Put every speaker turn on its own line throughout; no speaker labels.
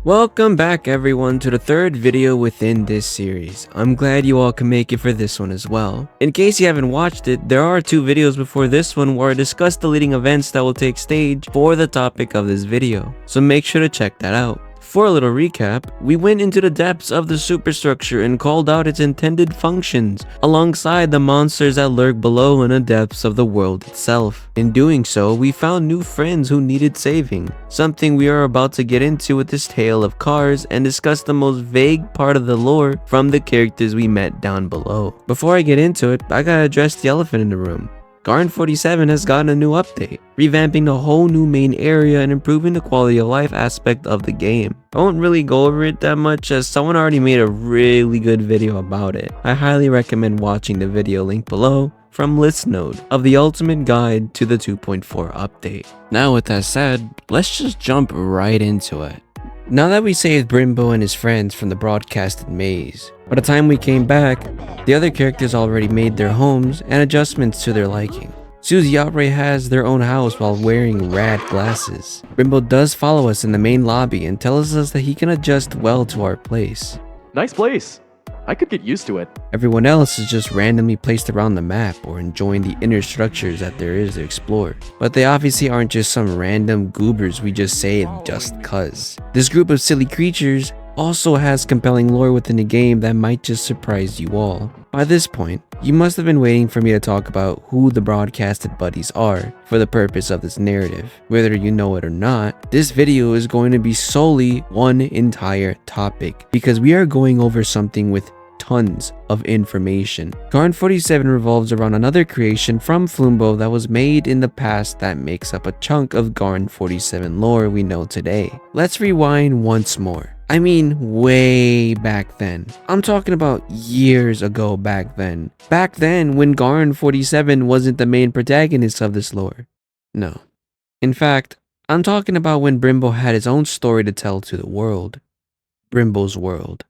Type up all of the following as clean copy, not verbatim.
Welcome back everyone to the third video within this series. I'm glad you all can make it for this one as well. In case you haven't watched it, there are two videos before this one where I discuss the leading events that will take stage for the topic of this video, so make sure to check that out. For a little recap, we went into the depths of the superstructure and called out its intended functions, alongside the monsters that lurk below in the depths of the world itself. In doing so, we found new friends who needed saving, something we are about to get into with this tale of cars and discuss the most vague part of the lore from the characters we met down below. Before I get into it, I gotta address the elephant in the room. Garn47 has gotten a new update, revamping the whole new main area and improving the quality of life aspect of the game. I won't really go over it that much as someone already made a really good video about it. I highly recommend watching the video link below from Listnode of the ultimate guide to the 2.4 update. Now with that said, let's just jump right into it. Now that we saved Brimbo and his friends from the broadcasted maze, by the time we came back, the other characters already made their homes and adjustments to their liking. Susie outright has their own house while wearing rad glasses. Brimbo does follow us in the main lobby and tells us that he can adjust well to our place.
Nice place. I could get used to it.
Everyone else is just randomly placed around the map or enjoying the inner structures that there is to explore. But they obviously aren't just some random goobers we just say just cuz. This group of silly creatures also has compelling lore within the game that might just surprise you all. By this point, you must have been waiting for me to talk about who the broadcasted buddies are for the purpose of this narrative. Whether you know it or not, this video is going to be solely one entire topic because we are going over something with tons of information. Garn47 revolves around another creation from Floombo that was made in the past that makes up a chunk of Garn47 lore we know today. Let's rewind once more. I mean way back then. I'm talking about years ago back then. Back then when Garn47 wasn't the main protagonist of this lore. No. In fact, I'm talking about when Brimbo had his own story to tell to the world. Brimbo's world.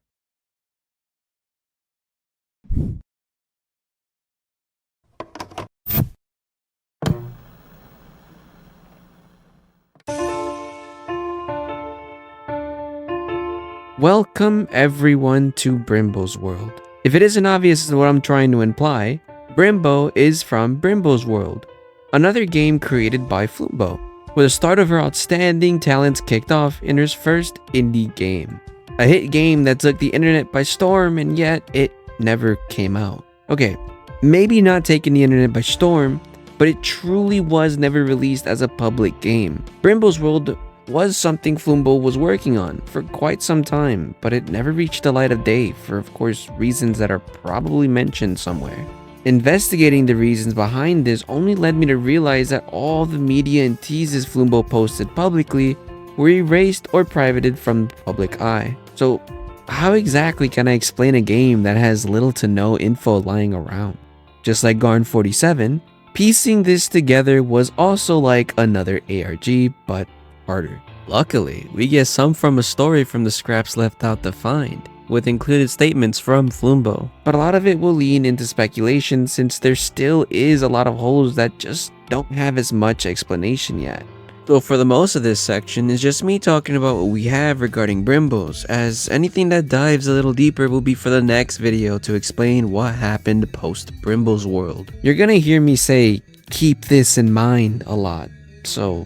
Welcome everyone to Brimbo's world. If it isn't obvious what I'm trying to imply, Brimbo is from Brimbo's world, another game created by Floombo, where the start of her outstanding talents kicked off in her first indie game. A hit game that took the internet by storm and yet it never came out. Okay, maybe not taking the internet by storm, but it truly was never released as a public game. Brimbo's world was something Floombo was working on for quite some time, but it never reached the light of day for, of course, reasons that are probably mentioned somewhere. Investigating the reasons behind this only led me to realize that all the media and teases Floombo posted publicly were erased or privated from the public eye. So how exactly can I explain a game that has little to no info lying around? Just like Garn47, piecing this together was also like another ARG, but harder. Luckily, we get some from a story from the scraps left out to find, with included statements from Floombo. But a lot of it will lean into speculation since there still is a lot of holes that just don't have as much explanation yet. So for the most of this section is just me talking about what we have regarding Brimbos, as anything that dives a little deeper will be for the next video to explain what happened post Brimbo's world. You're gonna hear me say keep this in mind a lot, so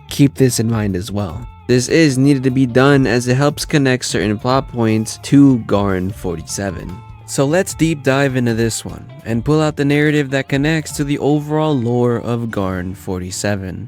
keep this in mind as well. This is needed to be done as it helps connect certain plot points to Garn47. So let's deep dive into this one and pull out the narrative that connects to the overall lore of Garn47.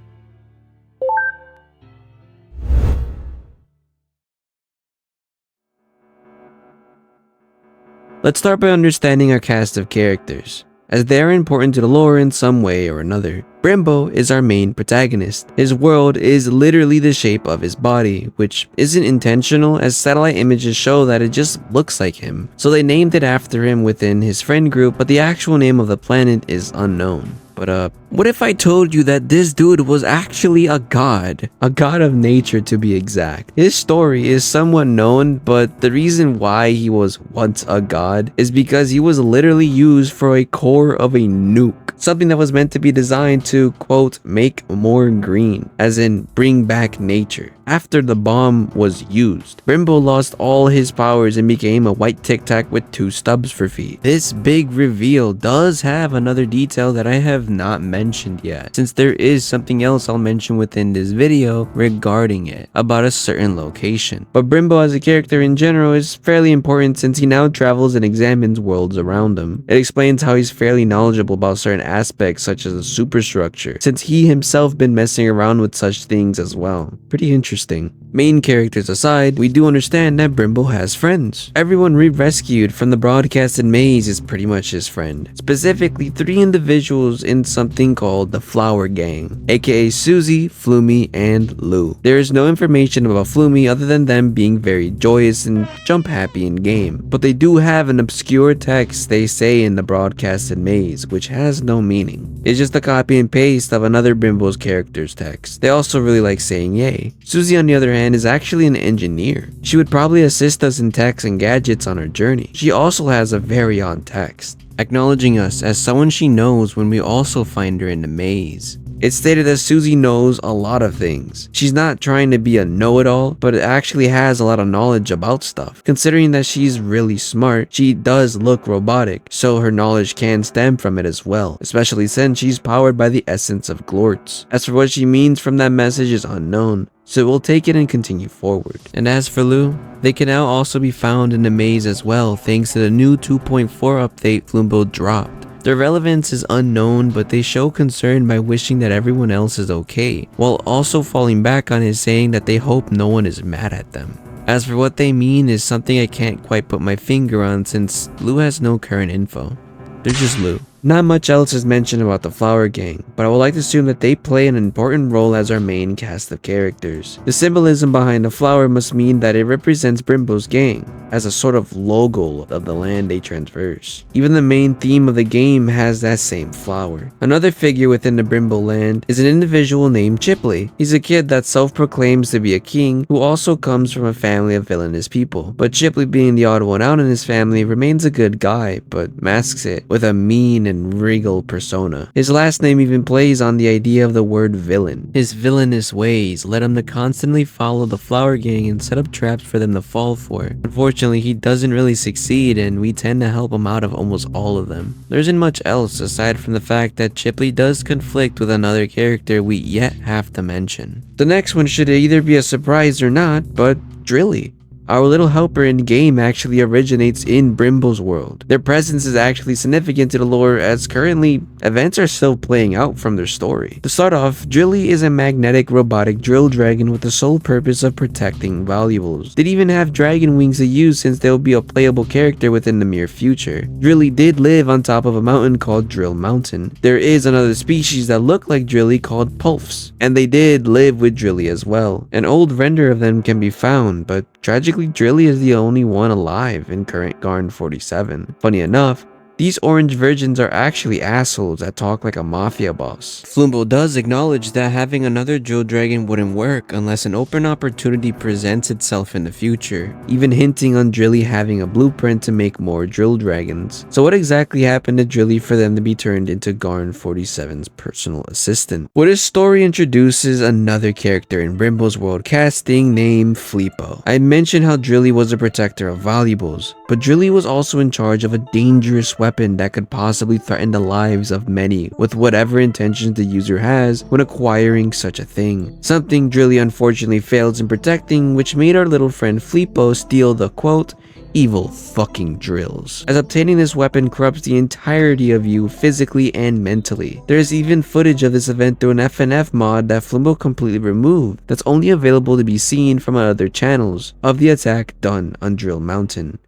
Let's start by understanding our cast of characters, as they are important to the lore in some way or another. Brimbo is our main protagonist. His world is literally the shape of his body, which isn't intentional as satellite images show that it just looks like him. So they named it after him within his friend group, but the actual name of the planet is unknown. But what if I told you that this dude was actually a god of nature to be exact? His story is somewhat known, but the reason why he was once a god is because he was literally used for a core of a nuke, something that was meant to be designed to, quote, make more green, as in bring back nature. after the bomb was used. Brimbo lost all his powers and became a white Tic Tac with 2 stubs for feet. This big reveal does have another detail that I have not mentioned yet, since there is something else I'll mention within this video regarding it, about a certain location. But Brimbo as a character in general is fairly important since he now travels and examines worlds around him. It explains how he's fairly knowledgeable about certain aspects such as the superstructure, since he himself been messing around with such things as well. Pretty interesting. Main characters aside, we do understand that Brimbo has friends. Everyone we rescued from the broadcasted maze is pretty much his friend. Specifically 3 individuals in something called the Flower Gang, aka Susie, Floomy, and Lou. There is no information about Floomy other than them being very joyous and jump happy in game, but they do have an obscure text they say in the broadcasted maze which has no meaning. It's just a copy and paste of another Brimbo's character's text. They also really like saying yay. Susie on the other hand is actually an engineer. She would probably assist us in techs and gadgets on our journey. She also has a very odd text, acknowledging us as someone she knows when we also find her in the maze. It's stated that Susie knows a lot of things. She's not trying to be a know-it-all, but actually has a lot of knowledge about stuff. Considering that she's really smart, she does look robotic, so her knowledge can stem from it as well, especially since she's powered by the essence of Glorts. As for what she means from that message is unknown, so we'll take it and continue forward. And as for Lou, they can now also be found in the maze as well thanks to the new 2.4 update Floombo dropped. Their relevance is unknown, but they show concern by wishing that everyone else is okay, while also falling back on his saying that they hope no one is mad at them. As for what they mean is something I can't quite put my finger on since Lou has no current info. They're just Lou. Not much else is mentioned about the Flower Gang, but I would like to assume that they play an important role as our main cast of characters. The symbolism behind the flower must mean that it represents Brimbo's gang, as a sort of logo of the land they traverse. Even the main theme of the game has that same flower. Another figure within the Brimbo land is an individual named Chipley. He's a kid that self-proclaims to be a king who also comes from a family of villainous people. But Chipley, being the odd one out in his family, remains a good guy, but masks it with a mean and regal persona. His last name even plays on the idea of the word villain. His villainous ways led him to constantly follow the Flower Gang and set up traps for them to fall for. Unfortunately, he doesn't really succeed and we tend to help him out of almost all of them. There isn't much else aside from the fact that Chipley does conflict with another character we yet have to mention. The next one should either be a surprise or not, but Drilly. Our little helper in game actually originates in Brimbo's world. Their presence is actually significant to the lore as currently events are still playing out from their story. To start off, Drilly is a magnetic robotic drill dragon with the sole purpose of protecting valuables. They'd even have dragon wings to use since they'll be a playable character within the near future. Drilly did live on top of a mountain called Drill Mountain. There is another species that look like Drilly called Pulfs, and they did live with Drilly as well. An old render of them can be found, but tragically Drilly is the only one alive in current Garn47. Funny enough, these orange virgins are actually assholes that talk like a mafia boss. Floombo does acknowledge that having another drill dragon wouldn't work unless an open opportunity presents itself in the future, even hinting on Drilly having a blueprint to make more drill dragons. So what exactly happened to Drilly for them to be turned into Garn47's personal assistant? Well, this story introduces another character in Brimbo's world casting named Flippo. I mentioned how Drilly was a protector of valuables, but Drilly was also in charge of a dangerous weapon that could possibly threaten the lives of many with whatever intentions the user has when acquiring such a thing. Something Drilly unfortunately fails in protecting, which made our little friend Flippo steal the quote, evil fucking drills, as obtaining this weapon corrupts the entirety of you physically and mentally. There is even footage of this event through an FNF mod that Floombo completely removed that's only available to be seen from other channels of the attack done on Drill Mountain.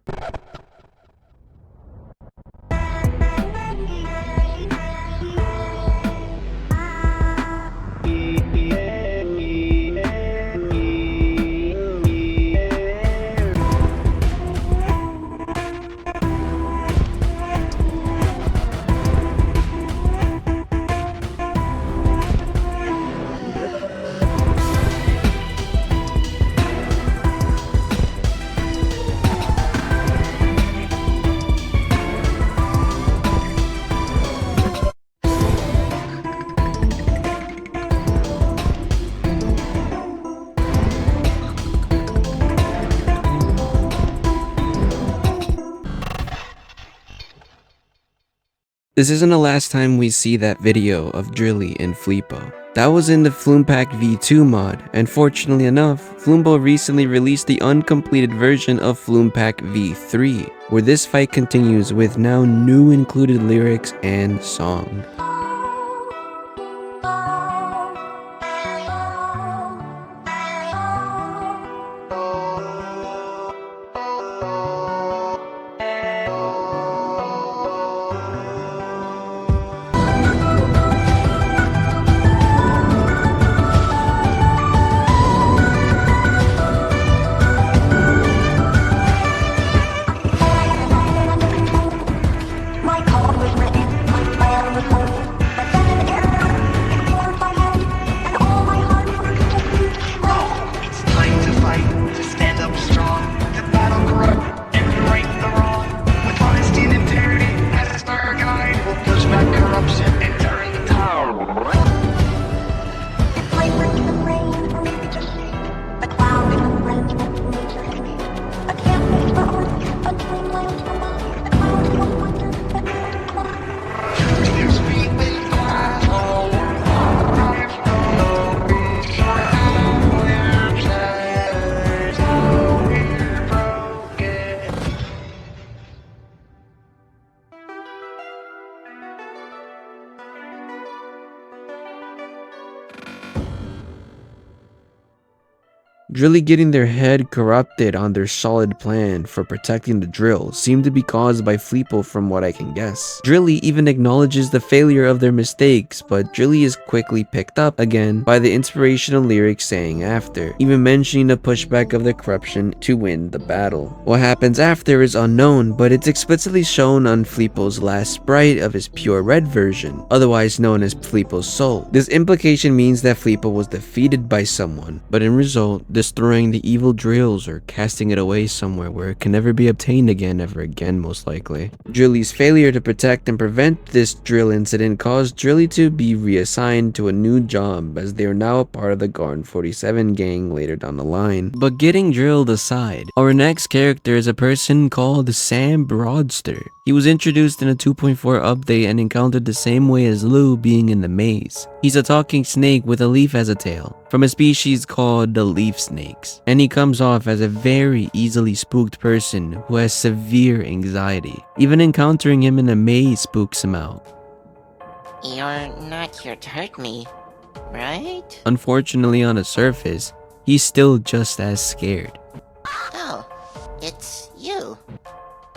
This isn't the last time we see that video of Drilly and Fleepo. That was in the Floompack V2 mod, and fortunately enough, Floombo recently released the uncompleted version of Floompack V3, where this fight continues with now new included lyrics and song. Drilly getting their head corrupted on their solid plan for protecting the drill seemed to be caused by Fleepo from what I can guess. Drilly even acknowledges the failure of their mistakes, but Drilly is quickly picked up again by the inspirational lyrics saying after, even mentioning the pushback of the corruption to win the battle. What happens after is unknown, but it's explicitly shown on Fleepo's last sprite of his pure red version, otherwise known as Fleepo's soul. This implication means that Fleepo was defeated by someone, but in result, destroying the evil drills or casting it away somewhere where it can never be obtained again ever again, most likely. Drilly's failure to protect and prevent this drill incident caused Drilly to be reassigned to a new job, as they are now a part of the Garn47 gang later down the line. But getting drilled aside, our next character is a person called Sam Broadster. He was introduced in a 2.4 update and encountered the same way as Lou being in the maze. He's a talking snake with a leaf as a tail, from a species called the leaf snakes, and he comes off as a very easily spooked person who has severe anxiety. Even encountering him in a maze spooks him out.
You're not here to hurt me, right?
Unfortunately, on the surface, he's still just as scared.
Oh, it's you.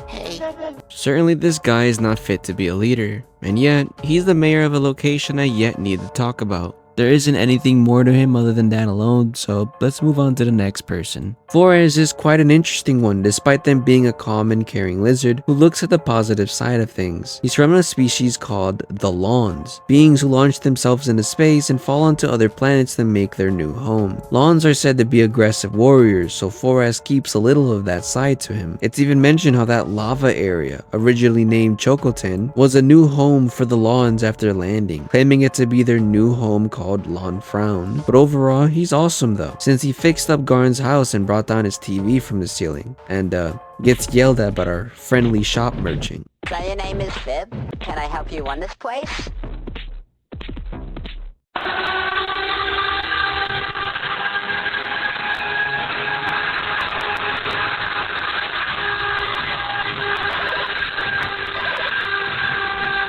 Hey.
Certainly this guy is not fit to be a leader, and yet he's the mayor of a location I yet need to talk about. There isn't anything more to him other than that alone, so let's move on to the next person. Flores is quite an interesting one, despite them being a calm and caring lizard who looks at the positive side of things. He's from a species called the Lawns, beings who launch themselves into space and fall onto other planets to make their new home. Lawns are said to be aggressive warriors, so Flores keeps a little of that side to him. It's even mentioned how that lava area, originally named Chocotin, was a new home for the Lawns after landing, claiming it to be their new home called Lawn Frown. But overall, he's awesome though, since he fixed up Garn's house and brought down his TV from the ceiling, and gets yelled at by our friendly shop merchant.
So your name is Fib? Can I help you run this place?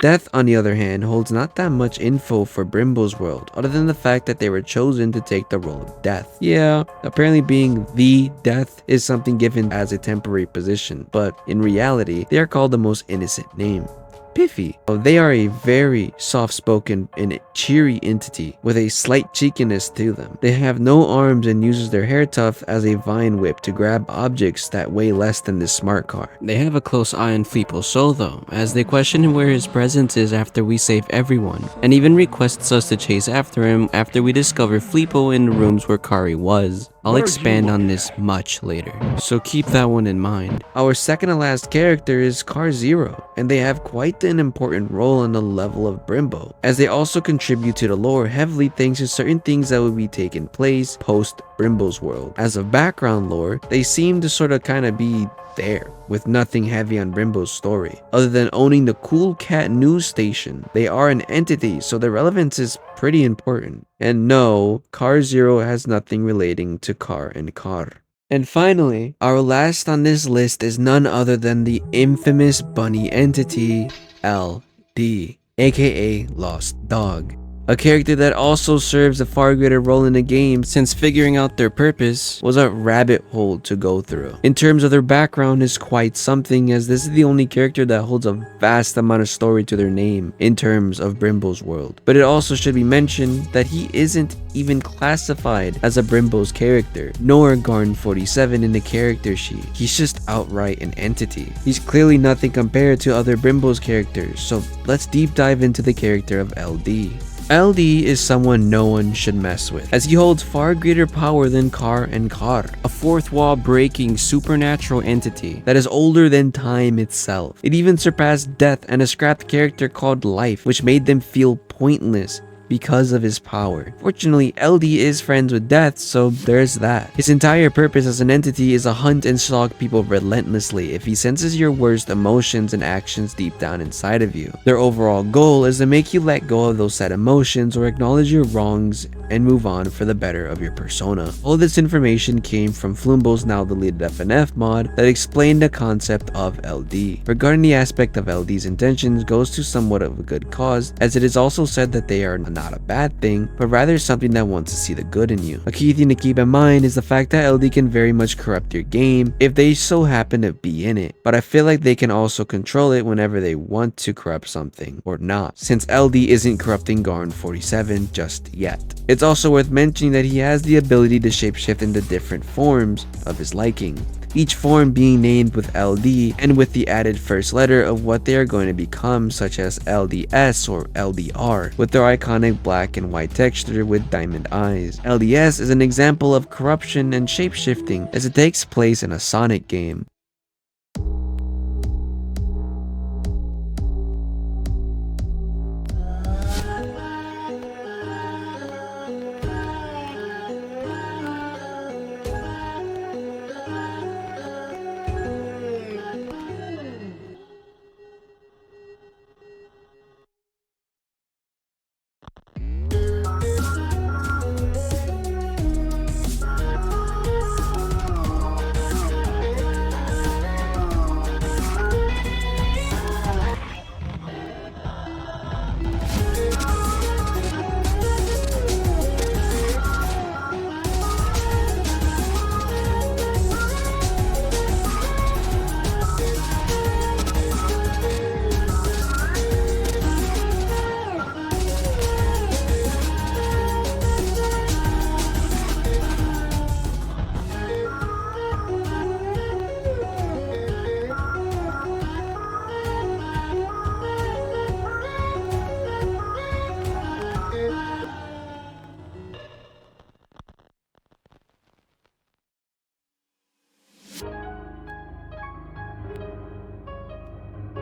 Death, on the other hand, holds not that much info for Brimboworld, other than the fact that they were chosen to take the role of Death. Yeah, apparently being the Death is something given as a temporary position, but in reality, they are called the most innocent name. Piffy. They are a very soft-spoken and cheery entity with a slight cheekiness to them. They have no arms and uses their hair tuft as a vine whip to grab objects that weigh less than this smart car. They have a close eye on Fleepo's soul though, as they question him where his presence is after we save everyone, and even requests us to chase after him after we discover Fleepo in the rooms where Kari was. I'll expand on this much later, so keep that one in mind. Our second to last character is Car Zero, and they have quite played an important role in the level of Brimbo, as they also contribute to the lore heavily thanks to certain things that will be taking place post Brimbo's world. As of background lore, they seem to sort of kind of be there, with nothing heavy on Brimbo's story, other than owning the Cool Cat news station. They are an entity, so their relevance is pretty important. And no, Car Zero has nothing relating to Car and Car. And finally, our last on this list is none other than the infamous bunny entity, LD, aka Lost Dog. A character that also serves a far greater role in the game, since figuring out their purpose was a rabbit hole to go through. In terms of their background is quite something, as this is the only character that holds a vast amount of story to their name in terms of Brimbo's world. But it also should be mentioned that he isn't even classified as a Brimbo's character, nor Garn47 in the character sheet. He's just outright an entity. He's clearly nothing compared to other Brimbo's characters, so let's deep dive into the character of LD. LD is someone no one should mess with, as he holds far greater power than Car and Car, a fourth wall breaking supernatural entity that is older than time itself. It even surpassed death and a scrapped character called Life, which made them feel pointless because of his power. Fortunately, LD is friends with death, so there's that. His entire purpose as an entity is to hunt and stalk people relentlessly if he senses your worst emotions and actions deep down inside of you. Their overall goal is to make you let go of those sad emotions or acknowledge your wrongs and move on for the better of your persona. All this information came from Floombo's now deleted FNF mod that explained the concept of LD. Regarding the aspect of LD's intentions goes to somewhat of a good cause, as it is also said that they are not a bad thing, but rather something that wants to see the good in you. A key thing to keep in mind is the fact that LD can very much corrupt your game if they so happen to be in it, but I feel like they can also control it whenever they want to corrupt something, or not, since LD isn't corrupting Garn47 just yet. It's also worth mentioning that he has the ability to shapeshift into different forms of his liking, each form being named with LD and with the added first letter of what they are going to become, such as LDS or LDR, with their iconic black and white texture with diamond eyes. LDS is an example of corruption and shapeshifting, as it takes place in a Sonic game.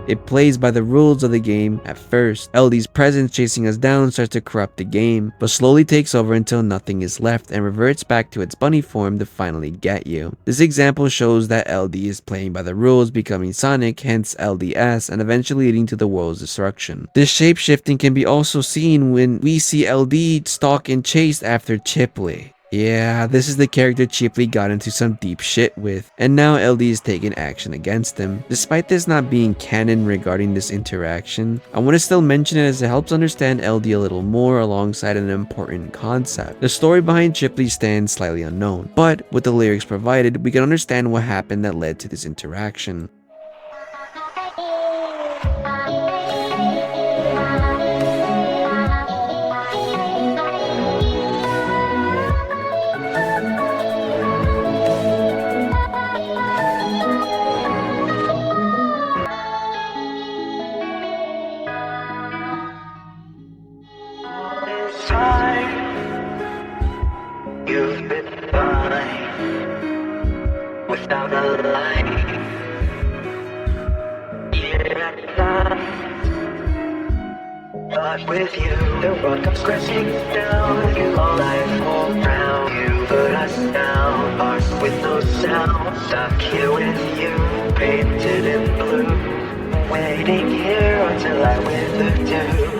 It plays by the rules of the game at first. LD's presence chasing us down starts to corrupt the game, but slowly takes over until nothing is left and reverts back to its bunny form to finally get you. This example shows that LD is playing by the rules, becoming Sonic, hence LDS, and eventually leading to the world's destruction. This shape-shifting can be also seen when we see LD stalk and chase after Chipley. Yeah, this is the character Chipley got into some deep shit with, and now LD is taking action against him. Despite this not being canon regarding this interaction, I want to still mention it as it helps understand LD a little more alongside an important concept. The story behind Chipley stands slightly unknown, but with the lyrics provided, we can understand what happened that led to this interaction.
You've been blind without a light. You're at last not with you. The world comes crashing down. You all life all round. You put us down. Hearts with no sound. Stuck here with you, painted in blue. Waiting here until I wither too.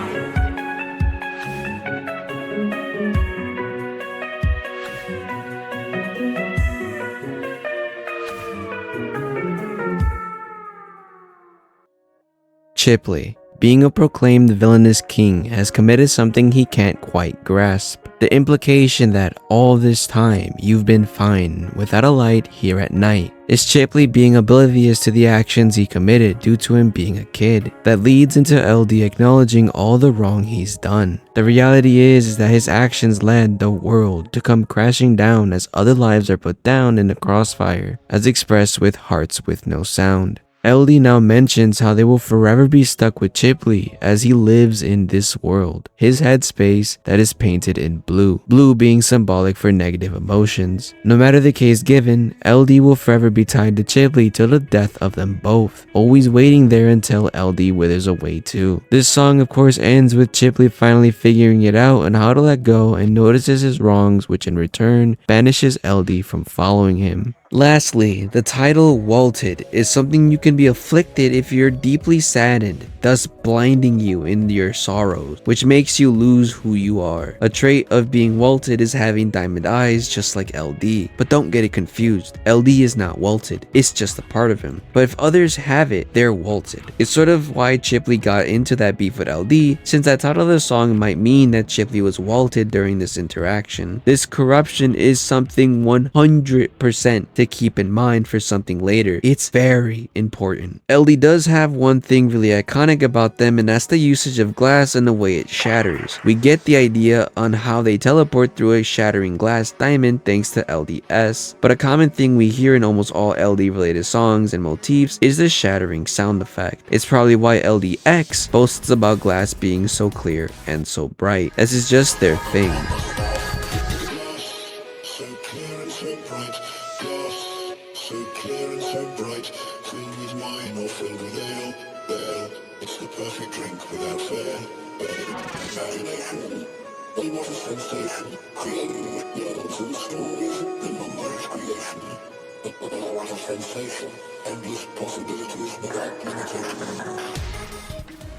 Chipley, being a proclaimed villainous king, has committed something he can't quite grasp. The implication that all this time you've been fine without a light here at night. Is Chipley being oblivious to the actions he committed due to him being a kid? That leads into LD acknowledging all the wrong he's done. The reality is that his actions led the world to come crashing down as other lives are put down in the crossfire, as expressed with Hearts with No Sound. LD now mentions how they will forever be stuck with Chipley as he lives in this world, his headspace that is painted in blue, blue being symbolic for negative emotions. No matter the case given, LD will forever be tied to Chipley till the death of them both, always waiting there until LD withers away too. This song of course ends with Chipley finally figuring it out on how to let go and notices his wrongs, which in return banishes LD from following him. Lastly, the title Walted is something you can be afflicted if you're deeply saddened, thus blinding you in your sorrows, which makes you lose who you are. A trait of being Walted is having diamond eyes just like LD, but don't get it confused. LD is not Walted, it's just a part of him. But if others have it, they're Walted. It's sort of why Chipley got into that beef with LD, since that title of the song might mean that Chipley was Walted during this interaction. This corruption is something 100% to keep in mind for something later. It's very important. LD does have one thing really iconic about them, and that's the usage of glass and the way it shatters. We get the idea on how they teleport through a shattering glass diamond thanks to LDS, but a common thing we hear in almost all LD related songs and motifs is the shattering sound effect. It's probably why LDX boasts about glass being so clear and so bright, as it's just their thing.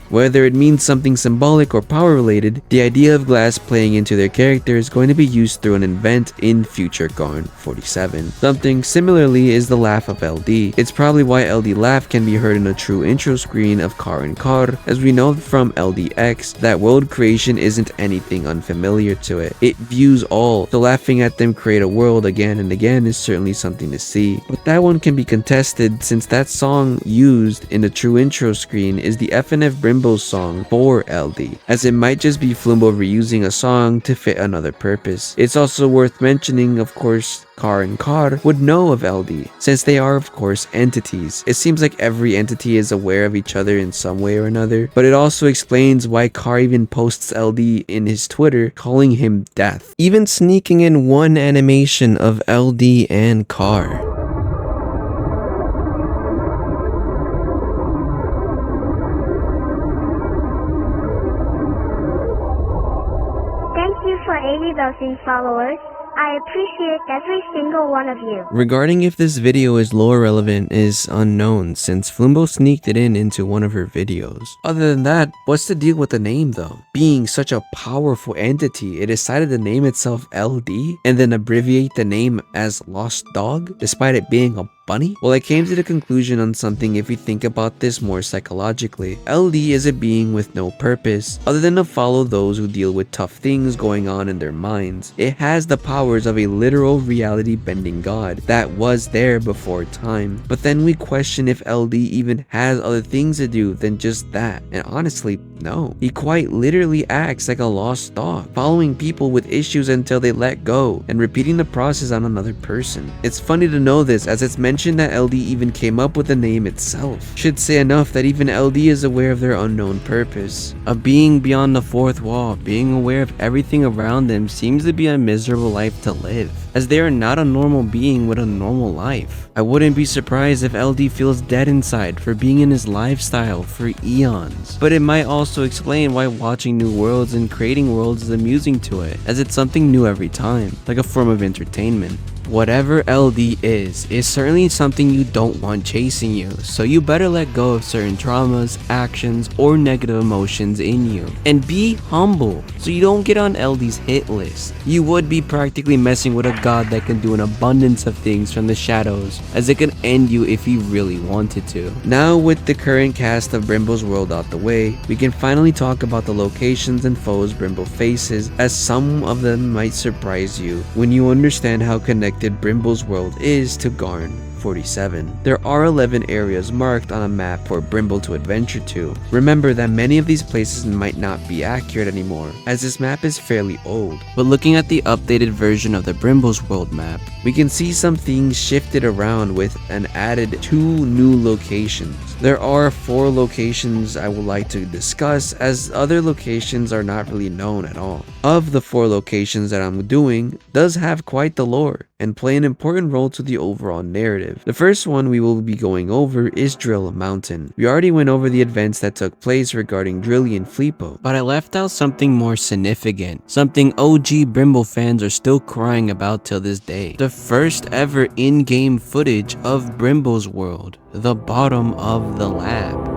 Whether it means something symbolic or power related, the idea of glass playing into their character is going to be used through an event in future Garn47. Something similarly is the laugh of LD. It's probably why LD laugh can be heard in a true intro screen of Kar and Kar, as we know from LDX that world creation isn't anything unfamiliar to it. It views all, so laughing at them create a world again and again is certainly something to see. But that one can be contested since that song used in the true intro screen is the FNF Brimbo song for LD, as it might just be Floombo reusing a song to fit another purpose. It's also worth mentioning, of course, Kar and Kar would know of LD, since they are of course entities. It seems like every entity is aware of each other in some way or another, but it also explains why Kar even posts LD in his Twitter calling him death, even sneaking in one animation of LD and Kar.
For 80,000 followers. I appreciate every single one of you.
Regarding if this video is lore relevant is unknown, since Floombo sneaked it into one of her videos. Other than that, what's the deal with the name though? Being such a powerful entity, it decided to name itself LD and then abbreviate the name as Lost Dog, despite it being a bunny? Well, I came to the conclusion on something if we think about this more psychologically. LD is a being with no purpose other than to follow those who deal with tough things going on in their minds. It has the powers of a literal reality bending god that was there before time. But then we question if LD even has other things to do than just that. And honestly, no. He quite literally acts like a lost dog, following people with issues until they let go and repeating the process on another person. It's funny to know this as it's mentioned mention that LD even came up with the name itself should say enough that even LD is aware of their unknown purpose. A being beyond the fourth wall, being aware of everything around them seems to be a miserable life to live, as they are not a normal being with a normal life. I wouldn't be surprised if LD feels dead inside for being in his lifestyle for eons, but it might also explain why watching new worlds and creating worlds is amusing to it, as it's something new every time, like a form of entertainment. Whatever LD is certainly something you don't want chasing you, so you better let go of certain traumas, actions, or negative emotions in you. And be humble, so you don't get on LD's hit list. You would be practically messing with a god that can do an abundance of things from the shadows, as it can end you if he really wanted to. Now with the current cast of Brimbo's world out the way, we can finally talk about the locations and foes Brimbo faces, as some of them might surprise you when you understand how connected Brimbo's world is to Garn47. There are 11 areas marked on a map for Brimbo to adventure to. Remember that many of these places might not be accurate anymore, as this map is fairly old, but looking at the updated version of the Brimbo's world map, we can see some things shifted around with and added 2 new locations. There are 4 locations I would like to discuss, as other locations are not really known at all. Of the 4 locations that I'm doing does have quite the lore and play an important role to the overall narrative. The first one we will be going over is Drill Mountain. We already went over the events that took place regarding Drilly and Floombo, but I left out something more significant, something OG Brimbo fans are still crying about till this day. The first ever in-game footage of Brimbo's world, the bottom of the lab.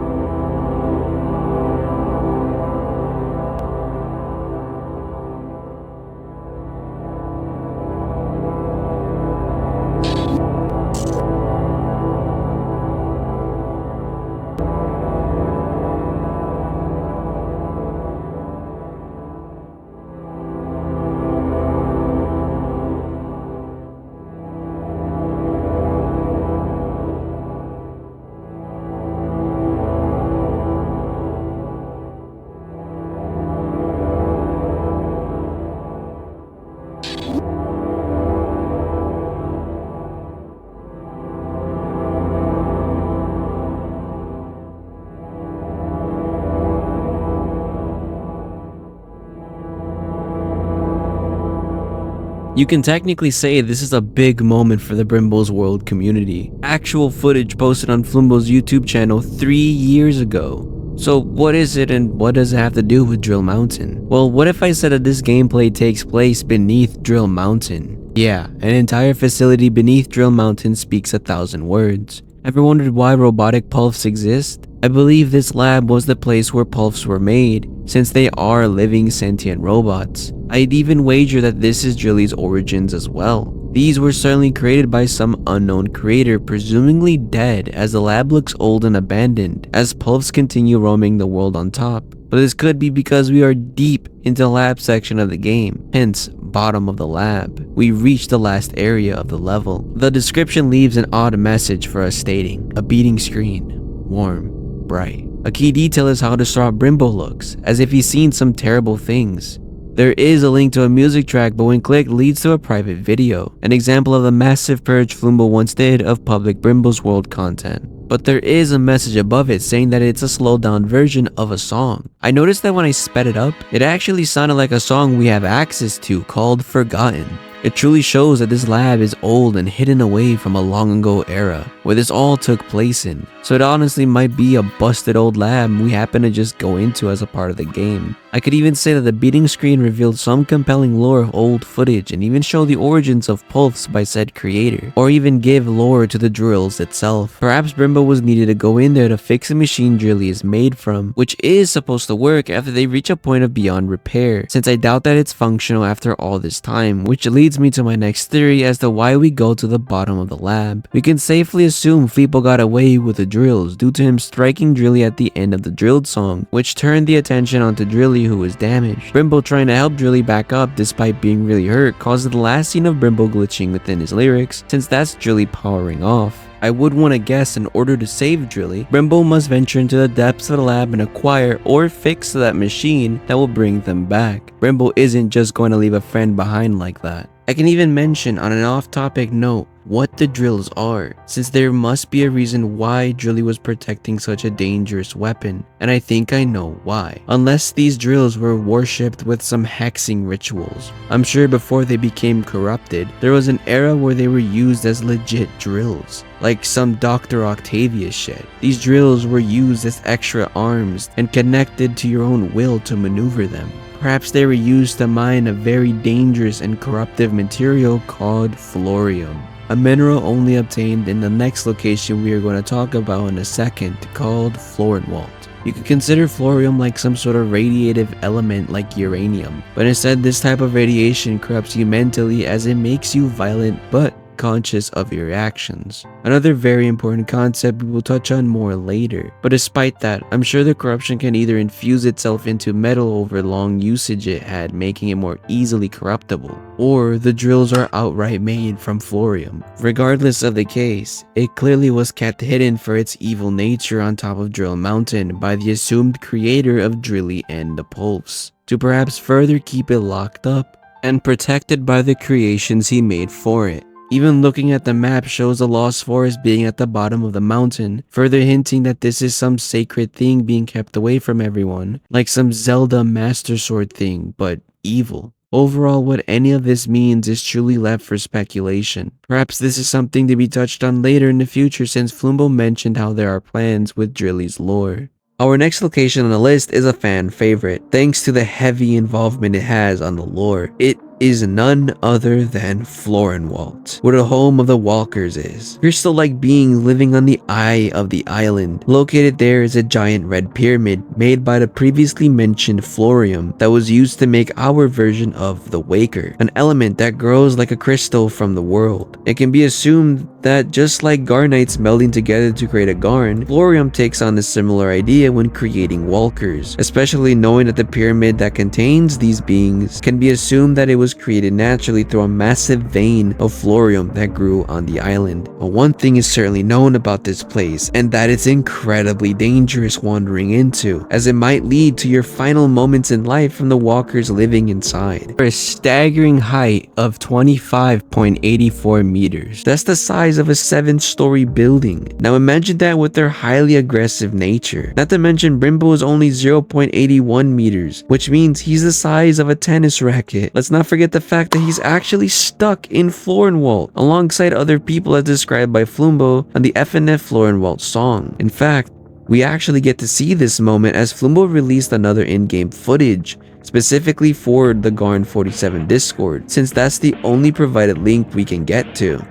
You can technically say this is a big moment for the Brimbo's World community. Actual footage posted on Floombo's YouTube channel 3 years ago. So what is it and what does it have to do with Drill Mountain? Well, what if I said that this gameplay takes place beneath Drill Mountain? Yeah, an entire facility beneath Drill Mountain speaks 1,000 words. Ever wondered why robotic pulps exist? I believe this lab was the place where pulps were made, since they are living sentient robots. I'd even wager that this is Drilly's origins as well. These were certainly created by some unknown creator, presumably dead, as the lab looks old and abandoned, as pulps continue roaming the world on top. But this could be because we are deep into the lab section of the game, hence bottom of the lab. We reached the last area of the level. The description leaves an odd message for us stating, a beating screen, warm, bright. A key detail is how distraught Brimbo looks, as if he's seen some terrible things. There is a link to a music track, but when clicked leads to a private video, an example of the massive purge Floombo once did of public Brimbo's World content. But there is a message above it saying that it's a slowed down version of a song. I noticed that when I sped it up, it actually sounded like a song we have access to called Forgotten. It truly shows that this lab is old and hidden away from a long ago era where this all took place in. So it honestly might be a busted old lab we happen to just go into as a part of the game. I could even say that the beating screen revealed some compelling lore of old footage and even show the origins of pulps by said creator, or even give lore to the drills itself. Perhaps Brimbo was needed to go in there to fix a machine Drilly is made from, which is supposed to work after they reach a point of beyond repair, since I doubt that it's functional after all this time, which leads me to my next theory as to why we go to the bottom of the lab. We can safely assume Floombo got away with the drills due to him striking Drilly at the end of the Drilled song, which turned the attention onto Drilly, who was damaged. Brimbo trying to help Drilly back up despite being really hurt causes the last scene of Brimbo glitching within his lyrics, since that's Drilly powering off. I would want to guess in order to save Drilly, Brimbo must venture into the depths of the lab and acquire or fix that machine that will bring them back. Brimbo isn't just going to leave a friend behind like that. I can even mention on an off-topic note what the drills are, since there must be a reason why Drilly was protecting such a dangerous weapon, and I think I know why. Unless these drills were worshipped with some hexing rituals. I'm sure before they became corrupted, there was an era where they were used as legit drills, like some Dr. Octavius shit. These drills were used as extra arms and connected to your own will to maneuver them. Perhaps they were used to mine a very dangerous and corruptive material called Florium, a mineral only obtained in the next location we are going to talk about in a second, called Folorinwalt. You could consider Florium like some sort of radiative element like uranium, but instead this type of radiation corrupts you mentally as it makes you violent but conscious of your actions. Another very important concept we will touch on more later, but despite that, I'm sure the corruption can either infuse itself into metal over long usage it had, making it more easily corruptible, or the drills are outright made from Florium. Regardless of the case, it clearly was kept hidden for its evil nature on top of Drill Mountain by the assumed creator of Drilly and the Pulse, to perhaps further keep it locked up and protected by the creations he made for it. Even looking at the map shows the lost forest being at the bottom of the mountain, further hinting that this is some sacred thing being kept away from everyone, like some Zelda Master Sword thing, but evil. Overall, what any of this means is truly left for speculation. Perhaps this is something to be touched on later in the future, since Floombo mentioned how there are plans with Drilly's lore. Our next location on the list is a fan favorite, thanks to the heavy involvement it has on the lore. It is none other than Folorinwalt, where the home of the walkers is. Crystal-like being living on the eye of the island. Located there is a giant red pyramid made by the previously mentioned Florium that was used to make our version of the Waker, an element that grows like a crystal from the world. It can be assumed that just like Garnites melding together to create a Garn, Florium takes on a similar idea when creating walkers, especially knowing that the pyramid that contains these beings can be assumed that it was created naturally through a massive vein of Florium that grew on the island. But one thing is certainly known about this place, and that it's incredibly dangerous wandering into, as it might lead to your final moments in life from the walkers living inside. For a staggering height of 25.84 meters. That's the size of a 7-story building. Now imagine that with their highly aggressive nature. Not to mention Brimbo is only 0.81 meters, which means he's the size of a tennis racket. Let's not forget the fact that he's actually stuck in Folorinwalt alongside other people as described by Floombo on the FNF Folorinwalt song. In fact, we actually get to see this moment as Floombo released another in-game footage specifically for the Garn47 Discord, since that's the only provided link we can get to.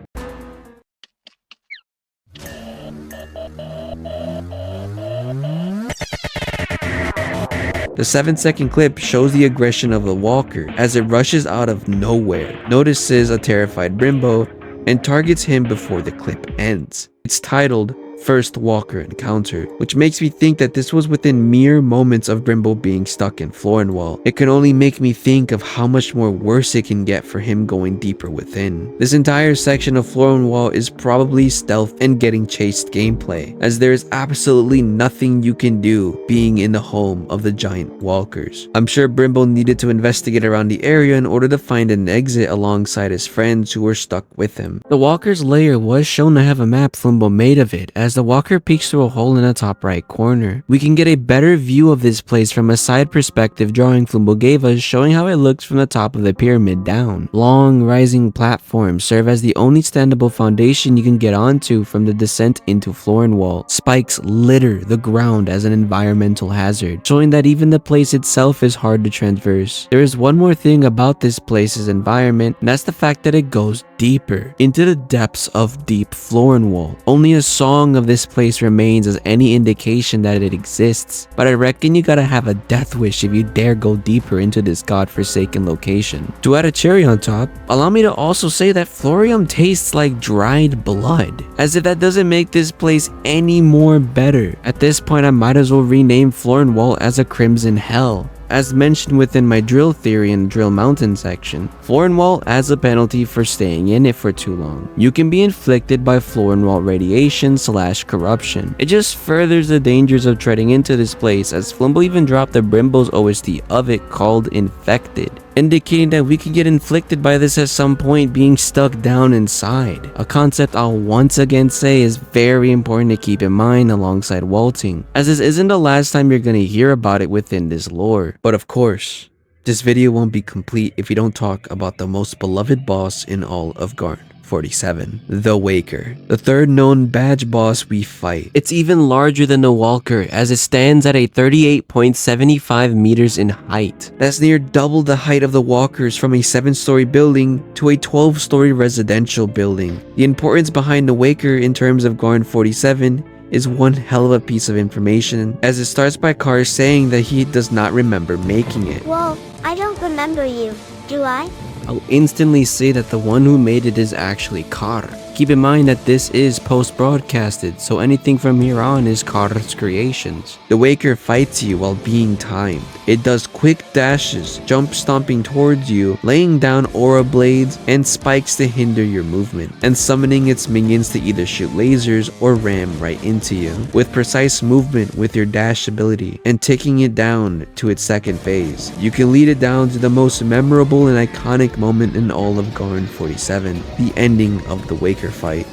The 7-second clip shows the aggression of the walker as it rushes out of nowhere, notices a terrified Brimbo, and targets him before the clip ends. It's titled First Walker Encounter, which makes me think that this was within mere moments of Brimbo being stuck in Folorinwalt. It can only make me think of how much more worse it can get for him going deeper within. This entire section of Folorinwalt is probably stealth and getting chased gameplay, as there is absolutely nothing you can do being in the home of the giant walkers. I'm sure Brimbo needed to investigate around the area in order to find an exit alongside his friends who were stuck with him. The walker's lair was shown to have a map Floombo made of it, as the walker peeks through a hole in the top right corner. We can get a better view of this place from a side perspective drawing Floombo gave us, showing how it looks from the top of the pyramid down. Long rising platforms serve as the only standable foundation you can get onto from the descent into Folorinwalt. Spikes litter the ground as an environmental hazard, showing that even the place itself is hard to traverse. There is one more thing about this place's environment, and that's the fact that it goes deeper into the depths of deep Folorinwalt. Only a song of this place remains as any indication that it exists, but I reckon you gotta have a death wish if you dare go deeper into this godforsaken location. To add a cherry on top, allow me to also say that Florium tastes like dried blood, as if that doesn't make this place any more better. At this point, I might as well rename Folorinwalt as a Crimson Hell. As mentioned within my drill theory in Drill Mountain section, Folorinwalt adds a penalty for staying in it for too long. You can be inflicted by Folorinwalt radiation / corruption. It just furthers the dangers of treading into this place, as Floombo even dropped the Brimbo's OST of it called Infected. indicating that we could get inflicted by this at some point being stuck down inside. A concept I'll once again say is very important to keep in mind alongside walting, as this isn't the last time you're gonna hear about it within this lore. But of course, this video won't be complete if you don't talk about the most beloved boss in all of Garn47, the Waker, the third known badge boss we fight. It's even larger than the Walker, as it stands at a 38.75 meters in height. That's near double the height of the Walkers, from a 7-story building to a 12-story residential building. The importance behind the Waker in terms of Garn47 is one hell of a piece of information, as it starts by Carr saying that he does not remember making it.
Whoa, I don't remember you, do I?
I'll instantly say that the one who made it is actually Carr. Keep in mind that this is post-broadcasted, so anything from here on is Carr's creations. The Waker fights you while being timed. It does quick dashes, jump stomping towards you, laying down aura blades and spikes to hinder your movement, and summoning its minions to either shoot lasers or ram right into you, with precise movement with your dash ability, and taking it down to its second phase. You can lead it down to the most memorable and iconic moment in all of Garn47, the ending of the Waker fight.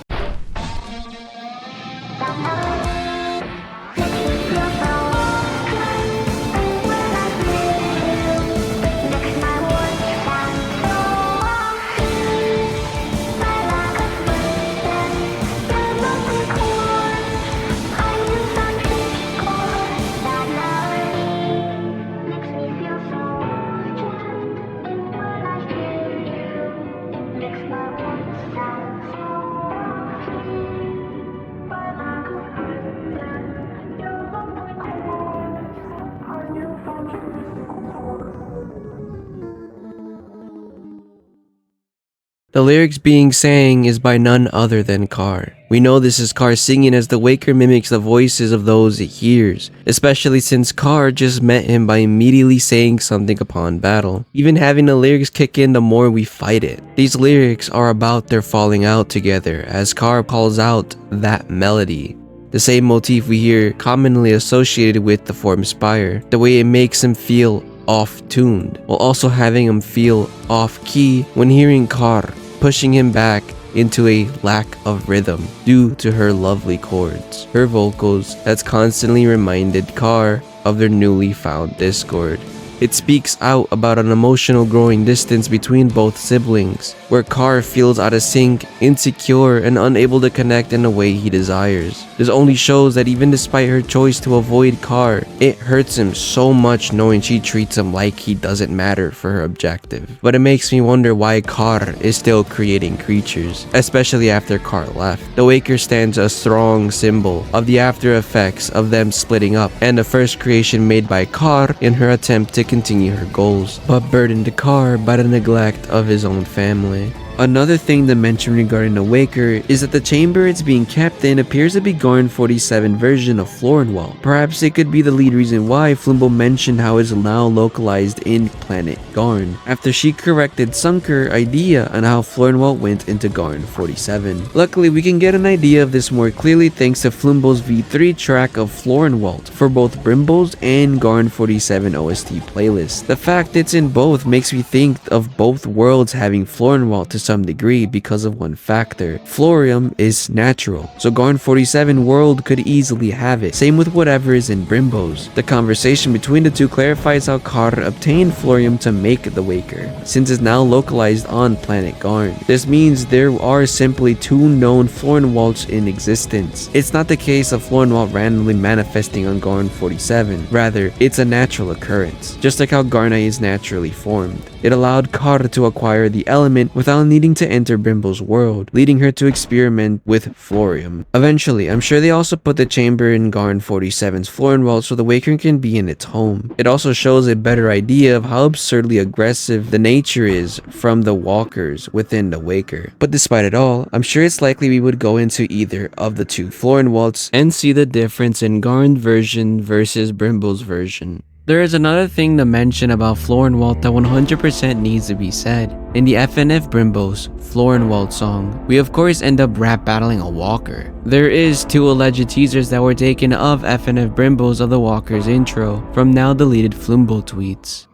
The lyrics being sang is by none other than Carr. We know this is Carr singing, as the Waker mimics the voices of those it hears, especially since Carr just met him by immediately saying something upon battle, even having the lyrics kick in the more we fight it. These lyrics are about their falling out together, as Carr calls out that melody, the same motif we hear commonly associated with the form Spire, the way it makes him feel off-tuned, while also having him feel off-key when hearing Carr, pushing him back into a lack of rhythm due to her lovely chords. Her vocals that's constantly reminded Carr of their newly found discord. It speaks out about an emotional growing distance between both siblings, where Carr feels out of sync, insecure, and unable to connect in the way he desires. This only shows that even despite her choice to avoid Carr, it hurts him so much knowing she treats him like he doesn't matter for her objective. But it makes me wonder why Carr is still creating creatures, especially after Carr left. The Waker stands a strong symbol of the after effects of them splitting up, and the first creation made by Carr in her attempt to continue her goals, but burdened Carr by the neglect of his own family. Another thing to mention regarding the Waker is that the chamber it's being kept in appears to be Garn47 version of Folorinwalt. Perhaps it could be the lead reason why Floombo mentioned how it's now localized in Planet Garn, after she corrected Sunker idea on how Folorinwalt went into Garn47. Luckily, we can get an idea of this more clearly thanks to Floombo's V3 track of Folorinwalt for both Brimbo's and Garn47 OST playlists. The fact it's in both makes me think of both worlds having Folorinwalt to some degree because of one factor. Florium is natural, so Garn47 world could easily have it. Same with whatever is in Brimbo's. The conversation between the two clarifies how Carr obtained Florium to make the Waker, since it's now localized on Planet Garn. This means there are simply two known Folorinwalts in existence. It's not the case of Folorinwalt randomly manifesting on Garn47. Rather, it's a natural occurrence, just like how Garna is naturally formed. It allowed Carr to acquire the element without needing to enter Brimbo's world, leading her to experiment with Florium. Eventually, I'm sure they also put the chamber in Garn47's Folorinwalt so the Waker can be in its home. It also shows a better idea of how absurdly aggressive the nature is from the walkers within the Waker. But despite it all, I'm sure it's likely we would go into either of the two Folorinwalts and see the difference in Garn version versus Brimbo's version. There is another thing to mention about Folorinwalt that 100% needs to be said. In the FNF Brimbo's Folorinwalt song, we of course end up rap battling a walker. There is two alleged teasers that were taken of FNF Brimbo's of the walker's intro from now deleted Floombo tweets.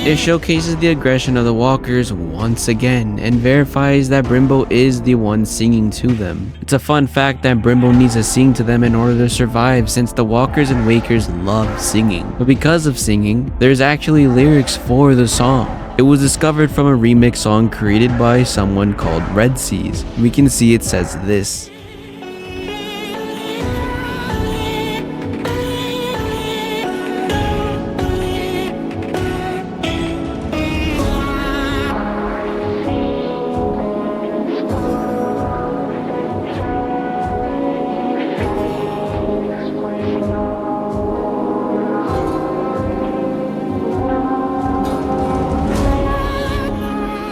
It showcases the aggression of the walkers once again and verifies that Brimbo is the one singing to them. It's a fun fact that Brimbo needs to sing to them in order to survive, since the walkers and wakers love singing. But because of singing, there's actually lyrics for the song. It was discovered from a remix song created by someone called Red Seas. We can see it says this.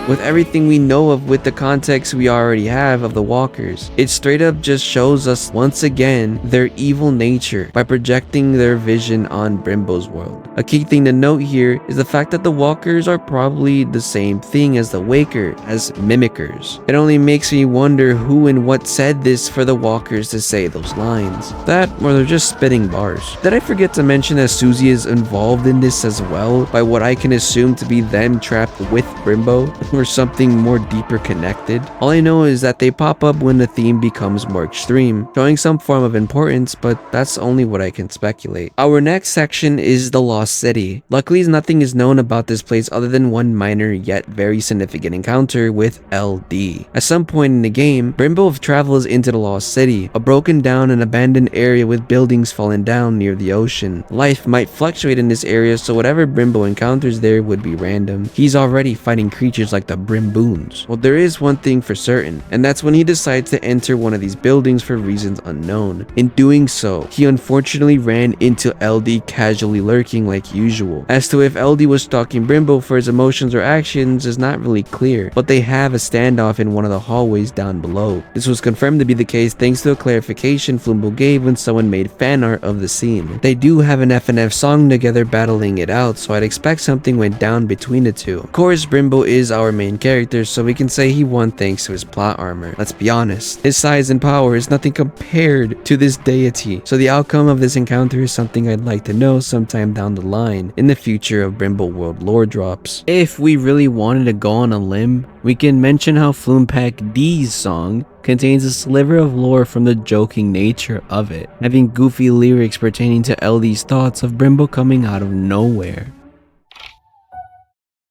With everything we know of, with the context we already have of the walkers, it straight up just shows us once again their evil nature by projecting their vision on Brimbo's world. A key thing to note here is the fact that the walkers are probably the same thing as the waker, as mimickers. It only makes me wonder who and what said this for the walkers to say those lines. That, or they're just spitting bars. Did I forget to mention that Susie is involved in this as well, by what I can assume to be them trapped with Brimbo? Or something more deeper connected? All I know is that they pop up when the theme becomes more extreme, showing some form of importance, but that's only what I can speculate. Our next section is the Lost City. Luckily, nothing is known about this place other than one minor yet very significant encounter with LD. At some point in the game, Brimbo travels into the Lost City, a broken down and abandoned area with buildings fallen down near the ocean. Life might fluctuate in this area, so whatever Brimbo encounters there would be random. He's already fighting creatures like the Brimboons. Well, there is one thing for certain, and that's when he decides to enter one of these buildings for reasons unknown. In doing so, he unfortunately ran into LD casually lurking like usual. As to if LD was stalking Brimbo for his emotions or actions is not really clear, but they have a standoff in one of the hallways down below. This was confirmed to be the case thanks to a clarification Floombo gave when someone made fan art of the scene. They do have an FNF song together battling it out, so I'd expect something went down between the two. Of course, Brimbo is our main character, so we can say he won thanks to his plot armor. Let's be honest, his size and power is nothing compared to this deity, so the outcome of this encounter is something I'd like to know sometime down the line in the future of Brimboworld lore drops. If we really wanted to go on a limb, we can mention how Floompak D's song contains a sliver of lore from the joking nature of it, having goofy lyrics pertaining to LD's thoughts of Brimbo coming out of nowhere.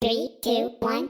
3, 2, 1.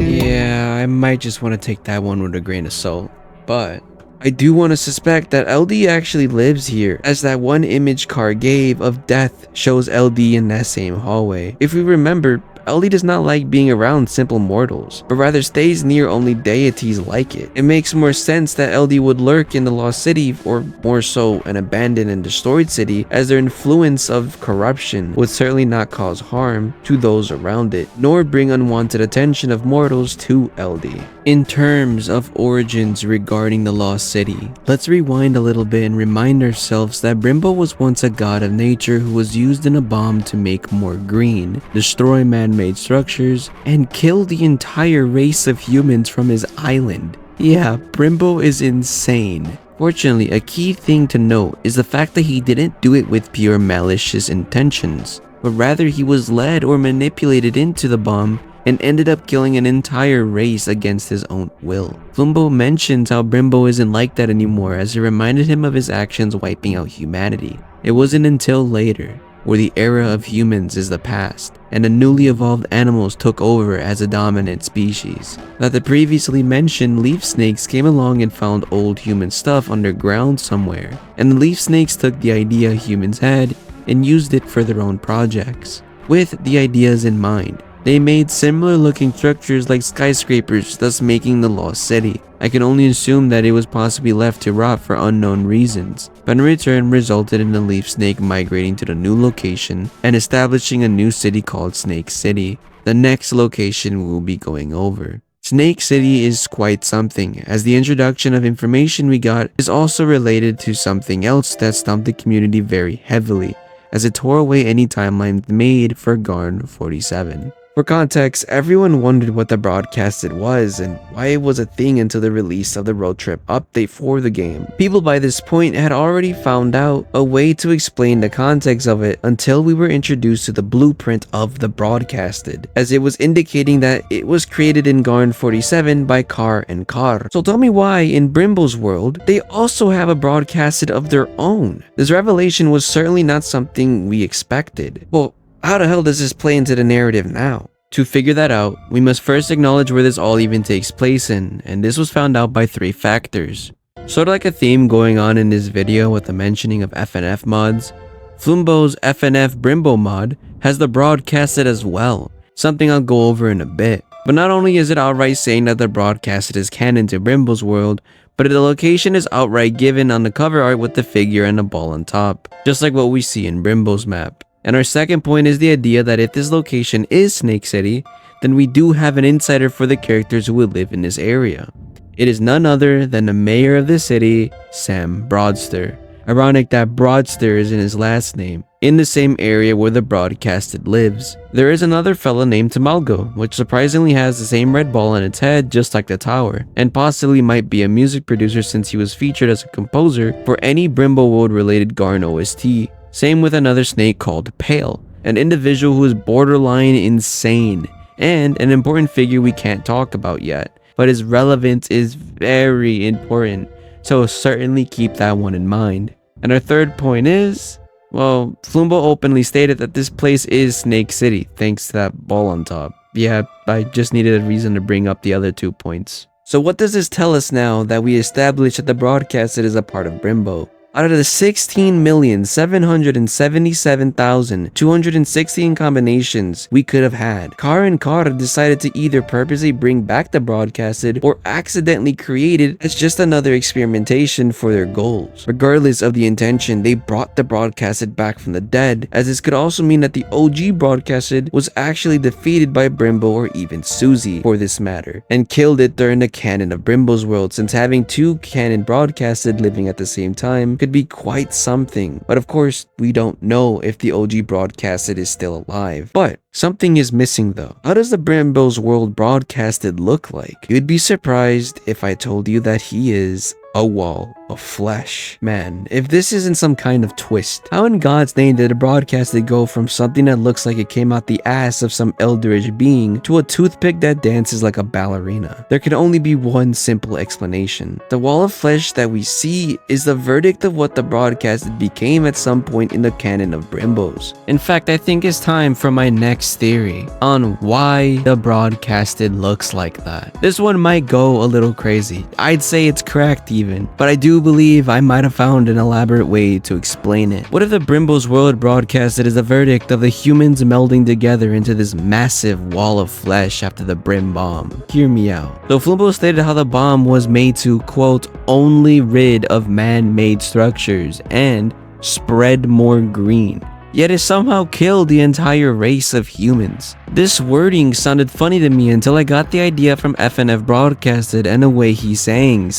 Yeah, I might just want to take that one with a grain of salt, but I do want to suspect that LD actually lives here, as that one image Car gave of death shows LD in that same hallway. If we remember, LD does not like being around simple mortals, but rather stays near only deities like it. It makes more sense that LD would lurk in the Lost City, or more so an abandoned and destroyed city, as their influence of corruption would certainly not cause harm to those around it, nor bring unwanted attention of mortals to LD. In terms of origins regarding the Lost City, let's rewind a little bit and remind ourselves that Brimbo was once a god of nature who was used in a bomb to make more green, destroy man-made structures, and kill the entire race of humans from his island. Yeah, Brimbo is insane. Fortunately, a key thing to note is the fact that he didn't do it with pure malicious intentions, but rather he was led or manipulated into the bomb and ended up killing an entire race against his own will. Floombo mentions how Brimbo isn't like that anymore, as it reminded him of his actions wiping out humanity. It wasn't until later, where the era of humans is the past, and the newly evolved animals took over as a dominant species, that the previously mentioned leaf snakes came along and found old human stuff underground somewhere, and the leaf snakes took the idea humans had and used it for their own projects. With the ideas in mind, they made similar looking structures like skyscrapers, thus making the Lost City. I can only assume that it was possibly left to rot for unknown reasons, but in return resulted in the leaf snake migrating to the new location and establishing a new city called Snake City, the next location we'll be going over. Snake City is quite something, as the introduction of information we got is also related to something else that stumped the community very heavily, as it tore away any timelines made for Garn47. For context, everyone wondered what the broadcasted was and why it was a thing until the release of the road trip update for the game. People by this point had already found out a way to explain the context of it until we were introduced to the blueprint of the broadcasted, as it was indicating that it was created in Garn47 by Car and Car. So tell me why in Brimbo's world, they also have a broadcasted of their own. This revelation was certainly not something we expected. Well, how the hell does this play into the narrative now? To figure that out, we must first acknowledge where this all even takes place in, and this was found out by 3 factors. Sort of like a theme going on in this video with the mentioning of FNF mods, Floombo's FNF Brimbo mod has the broadcasted as well, something I'll go over in a bit. But not only is it outright saying that the broadcasted is canon to Brimbo's world, but the location is outright given on the cover art with the figure and a ball on top, just like what we see in Brimbo's map. And our second point is the idea that if this location is Snake City, then we do have an insider for the characters who would live in this area. It is none other than the mayor of the city, Sam Broadster. Ironic that Broadster is in his last name, in the same area where the broadcasted lives. There is another fella named Tamalgo, which surprisingly has the same red ball on its head just like the tower, and possibly might be a music producer since he was featured as a composer for any Brimboworld related Garn OST. Same with another snake called Pale, an individual who is borderline insane, and an important figure we can't talk about yet, but his relevance is very important, so certainly keep that one in mind. And our third point is, well, Floombo openly stated that this place is Snake City, thanks to that ball on top. Yeah, I just needed a reason to bring up the other 2 points. So what does this tell us now that we established that the broadcasted is a part of Brimbo? Out of the 16,777,216 combinations we could have had, Car and Car decided to either purposely bring back the broadcasted or accidentally create it as just another experimentation for their goals. Regardless of the intention, they brought the broadcasted back from the dead, as this could also mean that the OG broadcasted was actually defeated by Brimbo or even Susie for this matter, and killed it during the canon of Brimbo's world, since having 2 canon broadcasted living at the same time could be quite something. But of course, we don't know if the OG broadcasted is still alive. But something is missing though. How does the Brimbo's world broadcasted look like? You'd be surprised if I told you that he is a wall of flesh. Man, if this isn't some kind of twist, how in God's name did a broadcasted go from something that looks like it came out the ass of some eldritch being to a toothpick that dances like a ballerina? There can only be one simple explanation. The wall of flesh that we see is the verdict of what the broadcasted became at some point in the canon of Brimbo's. In fact, I think it's time for my next theory on why the broadcasted looks like that. This one might go a little crazy. I'd say it's correct even, but I do believe I might have found an elaborate way to explain it. What if the Brimbo's world broadcasted is a verdict of the humans melding together into this massive wall of flesh after the Brim bomb? Hear me out. So Floombo stated how the bomb was made to, quote, only rid of man-made structures and spread more green. Yet it somehow killed the entire race of humans. This wording sounded funny to me until I got the idea from FNF Broadcasted and the way he saying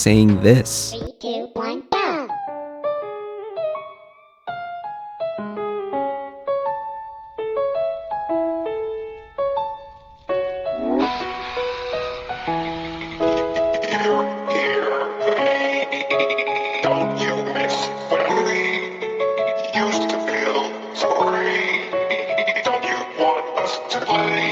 this.
3, 2, 1, go!
Don't you miss when we used to feel so great? Don't you want us to play?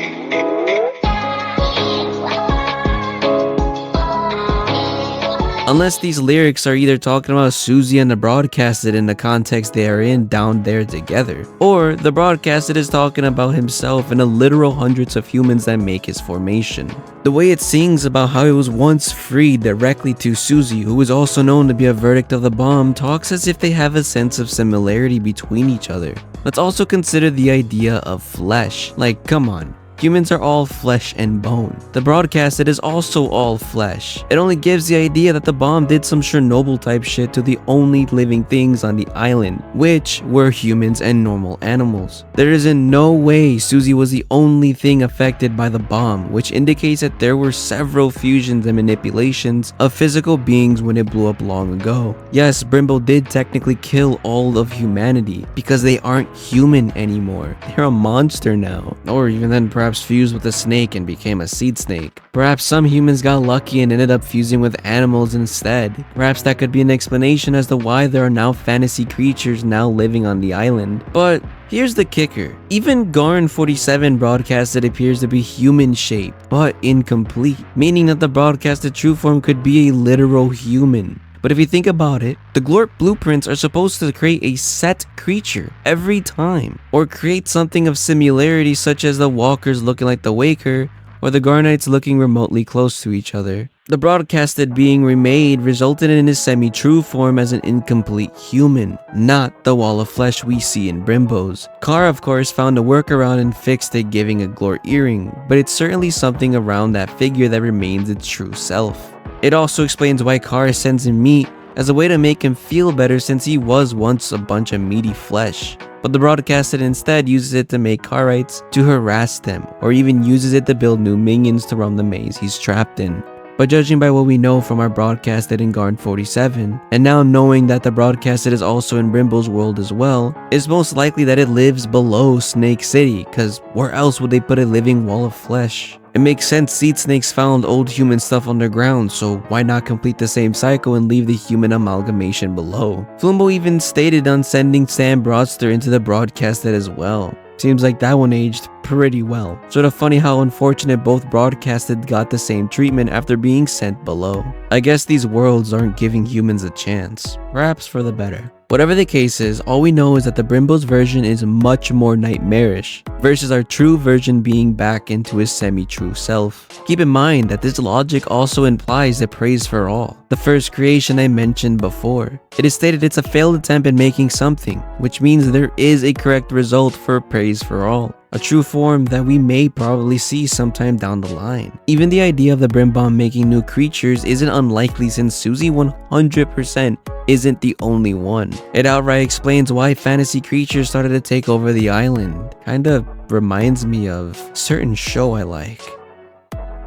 Unless these lyrics are either talking about Susie and the broadcasted in the context they are in down there together, or the broadcasted is talking about himself and the literal hundreds of humans that make his formation. The way it sings about how it was once freed directly to Susie, who is also known to be a verdict of the bomb, talks as if they have a sense of similarity between each other. Let's also consider the idea of flesh. Like, come on. Humans are all flesh and bone. The broadcasted is also all flesh. It only gives the idea that the bomb did some Chernobyl type shit to the only living things on the island, which were humans and normal animals. There is in no way Susie was the only thing affected by the bomb, which indicates that there were several fusions and manipulations of physical beings when it blew up long ago. Yes, Brimbo did technically kill all of humanity because they aren't human anymore. They're a monster now. Or even then perhaps fused with a snake and became a seed snake. Perhaps some humans got lucky and ended up fusing with animals instead. Perhaps that could be an explanation as to why there are now fantasy creatures now living on the island. But here's the kicker. Even Garn47 broadcasted appears to be human shaped, but incomplete, meaning that the broadcasted true form could be a literal human. But if you think about it, the Glorp blueprints are supposed to create a set creature every time, or create something of similarity such as the walkers looking like the waker, or the Garnites looking remotely close to each other. The broadcasted being remade resulted in his semi-true form as an incomplete human, not the wall of flesh we see in Brimbo's. Carr of course found a workaround and fixed it, giving a Glor earring, but it's certainly something around that figure that remains its true self. It also explains why Carr sends him meat as a way to make him feel better since he was once a bunch of meaty flesh. But the broadcasted instead uses it to make Carrites to harass them, or even uses it to build new minions to run the maze he's trapped in. But judging by what we know from our broadcasted in Garn47, and now knowing that the broadcasted is also in Brimbo's world as well, it's most likely that it lives below Snake City, cause where else would they put a living wall of flesh? It makes sense seed snakes found old human stuff underground, so why not complete the same cycle and leave the human amalgamation below? Floombo even stated on sending Sam Broadster into the broadcasted as well. Seems like that one aged pretty well. Sort of funny how unfortunate both broadcasted got the same treatment after being sent below. I guess these worlds aren't giving humans a chance, perhaps for the better. Whatever the case is, all we know is that the Brimbo's version is much more nightmarish, versus our true version being back into his semi-true self. Keep in mind that this logic also implies a praise for all, the first creation I mentioned before. It is stated it's a failed attempt at making something, which means there is a correct result for praise for all. A true form that we may probably see sometime down the line. Even the idea of the Brimbomb making new creatures isn't unlikely since Susie 100% isn't the only one. It outright explains why fantasy creatures started to take over the island. Kinda reminds me of a certain show I like.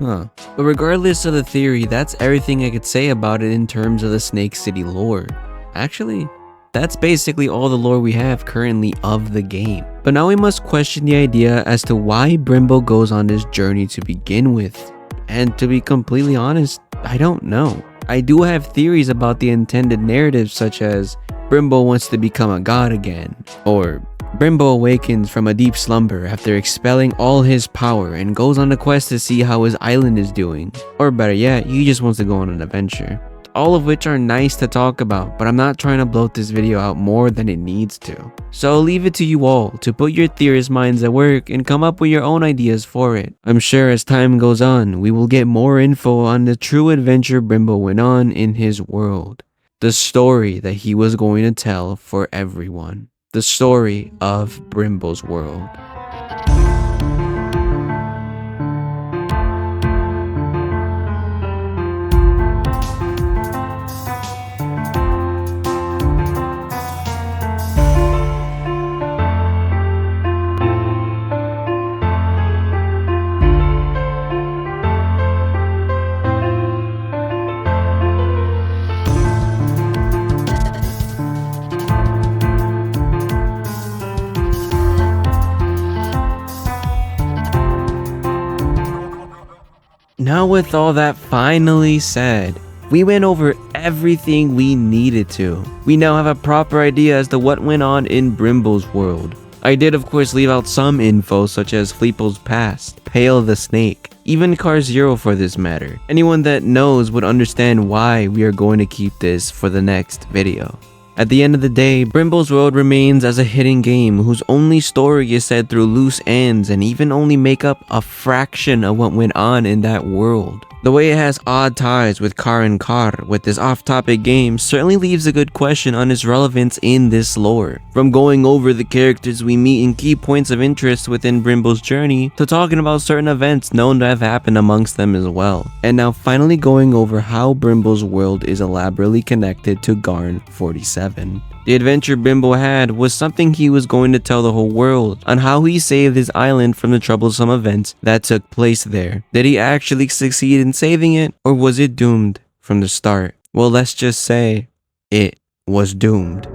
But regardless of the theory, that's everything I could say about it in terms of the Snake City lore. Actually, that's basically all the lore we have currently of the game. But now we must question the idea as to why Brimbo goes on this journey to begin with. And to be completely honest, I don't know. I do have theories about the intended narrative, such as Brimbo wants to become a god again, or Brimbo awakens from a deep slumber after expelling all his power and goes on a quest to see how his island is doing, or better yet, he just wants to go on an adventure. All of which are nice to talk about, but I'm not trying to bloat this video out more than it needs to. So I'll leave it to you all to put your theorist minds at work and come up with your own ideas for it. I'm sure as time goes on, we will get more info on the true adventure Brimbo went on in his world. The story that he was going to tell for everyone. The story of Brimbo's world. Now with all that finally said, we went over everything we needed to. We now have a proper idea as to what went on in Brimbo's world. I did of course leave out some info such as Fleepo's past, Pale the Snake, even Car Zero for this matter. Anyone that knows would understand why we are going to keep this for the next video. At the end of the day, Brimbo's World remains as a hidden game whose only story is said through loose ends and even only make up a fraction of what went on in that world. The way it has odd ties with Kar with this off-topic game certainly leaves a good question on its relevance in this lore. From going over the characters we meet and key points of interest within Brimbo's journey, to talking about certain events known to have happened amongst them as well. And now finally going over how Brimbo's world is elaborately connected to Garn47. The adventure Brimbo had was something he was going to tell the whole world on how he saved his island from the troublesome events that took place there. Did he actually succeed in saving it, or was it doomed from the start? Well, let's just say it was doomed.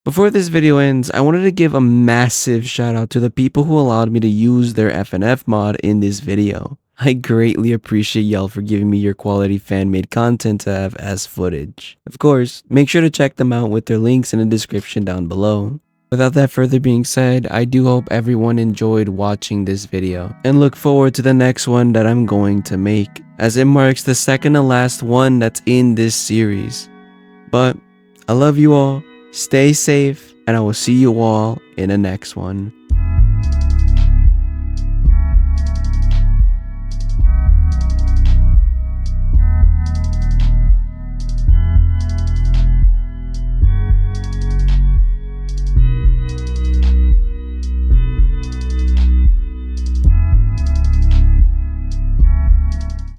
Before this video ends, I wanted to give a massive shout out to the people who allowed me to use their FNF mod in this video. I greatly appreciate y'all for giving me your quality fan-made content to have as footage. Of course, make sure to check them out with their links in the description down below. Without that further being said, I do hope everyone enjoyed watching this video and look forward to the next one that I'm going to make, as it marks the second to last one that's in this series. But I love you all. Stay safe, and I will see you all in the next one.